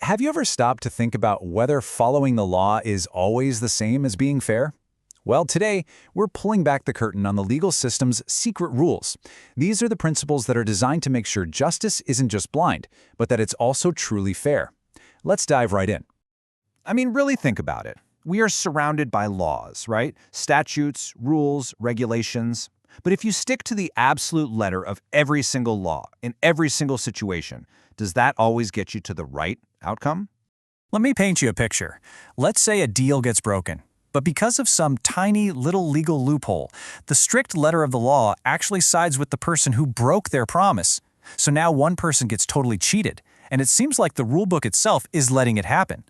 Have you ever stopped to think about whether following the law is always the same as being fair? Well, today, we're pulling back the curtain on the legal system's secret rules. These are the principles that are designed to make sure justice isn't just blind, but that it's also truly fair. Let's dive right in. I mean, really think about it. We are surrounded by laws, right? Statutes, rules, regulations. But if you stick to the absolute letter of every single law in every single situation, does that always get you to the right outcome? Let me paint you a picture. Let's say a deal gets broken, but because of some tiny little legal loophole, the strict letter of the law actually sides with the person who broke their promise. So now one person gets totally cheated, and it seems like the rulebook itself is letting it happen.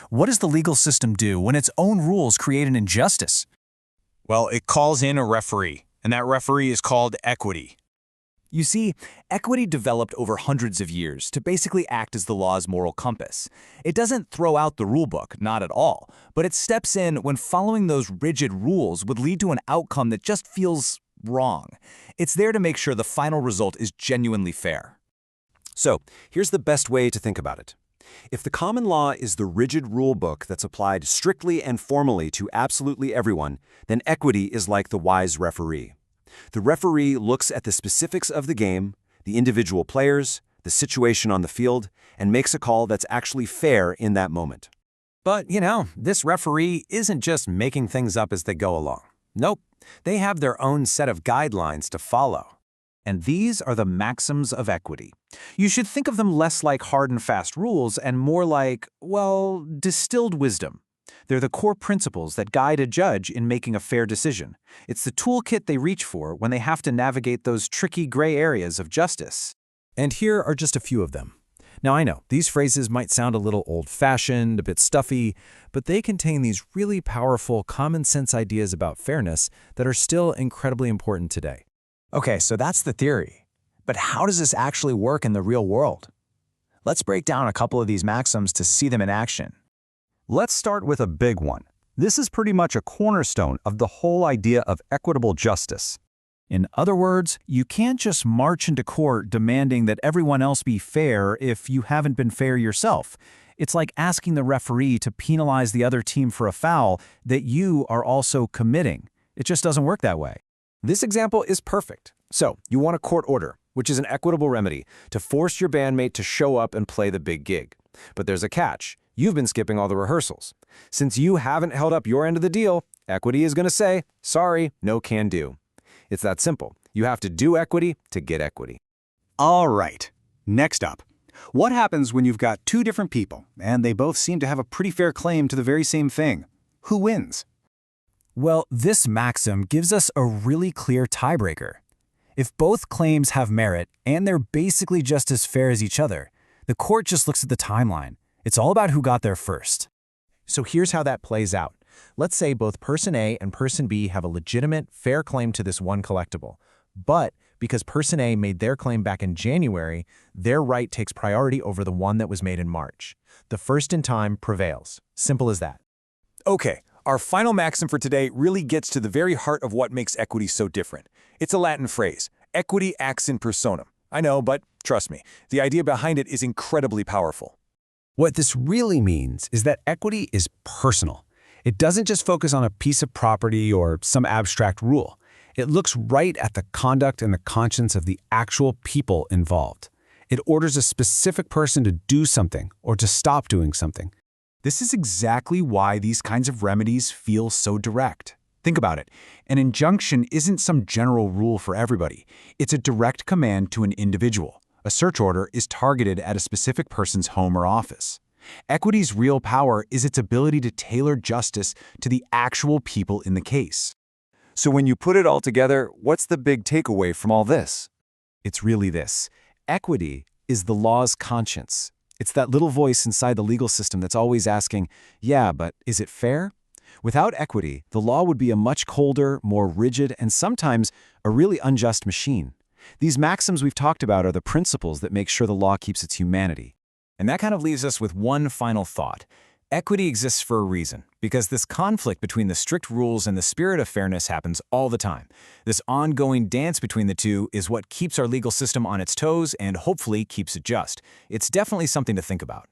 What does the legal system do when its own rules create an injustice? Well, it calls in a referee, and that referee is called equity. You see, equity developed over hundreds of years to basically act as the law's moral compass. It doesn't throw out the rulebook, not at all, but it steps in when following those rigid rules would lead to an outcome that just feels wrong. It's there to make sure the final result is genuinely fair. So, here's the best way to think about it. If the common law is the rigid rule book that's applied strictly and formally to absolutely everyone, then equity is like the wise referee. The referee looks at the specifics of the game, the individual players, the situation on the field, and makes a call that's actually fair in that moment. But, this referee isn't just making things up as they go along. Nope, they have their own set of guidelines to follow. And these are the maxims of equity. You should think of them less like hard and fast rules and more like, well, distilled wisdom. They're the core principles that guide a judge in making a fair decision. It's the toolkit they reach for when they have to navigate those tricky gray areas of justice. And here are just a few of them. Now I know, these phrases might sound a little old-fashioned, a bit stuffy, but they contain these really powerful common-sense ideas about fairness that are still incredibly important today. Okay, so that's the theory. But how does this actually work in the real world? Let's break down a couple of these maxims to see them in action. Let's start with a big one. This is pretty much a cornerstone of the whole idea of equitable justice. In other words, you can't just march into court demanding that everyone else be fair if you haven't been fair yourself. It's like asking the referee to penalize the other team for a foul that you are also committing. It just doesn't work that way. This example is perfect. So, you want a court order, which is an equitable remedy, to force your bandmate to show up and play the big gig. But there's a catch. You've been skipping all the rehearsals. Since you haven't held up your end of the deal, equity is going to say, sorry, no can do. It's that simple. You have to do equity to get equity. All right. Next up. What happens when you've got two different people, and they both seem to have a pretty fair claim to the very same thing? Who wins? Well, this maxim gives us a really clear tiebreaker. If both claims have merit and they're basically just as fair as each other, the court just looks at the timeline. It's all about who got there first. So here's how that plays out. Let's say both person A and person B have a legitimate, fair claim to this one collectible. But because person A made their claim back in January, their right takes priority over the one that was made in March. The first in time prevails. Simple as that. Okay, our final maxim for today really gets to the very heart of what makes equity so different. It's a Latin phrase, equity acts in personam. I know, but trust me, the idea behind it is incredibly powerful. What this really means is that equity is personal. It doesn't just focus on a piece of property or some abstract rule. It looks right at the conduct and the conscience of the actual people involved. It orders a specific person to do something or to stop doing something. This is exactly why these kinds of remedies feel so direct. Think about it. An injunction isn't some general rule for everybody. It's a direct command to an individual. A search order is targeted at a specific person's home or office. Equity's real power is its ability to tailor justice to the actual people in the case. So when you put it all together, what's the big takeaway from all this? It's really this. Equity is the law's conscience. It's that little voice inside the legal system that's always asking, yeah, but is it fair? Without equity, the law would be a much colder, more rigid, and sometimes a really unjust machine. These maxims we've talked about are the principles that make sure the law keeps its humanity. And that kind of leaves us with one final thought. Equity exists for a reason, because this conflict between the strict rules and the spirit of fairness happens all the time. This ongoing dance between the two is what keeps our legal system on its toes and hopefully keeps it just. It's definitely something to think about.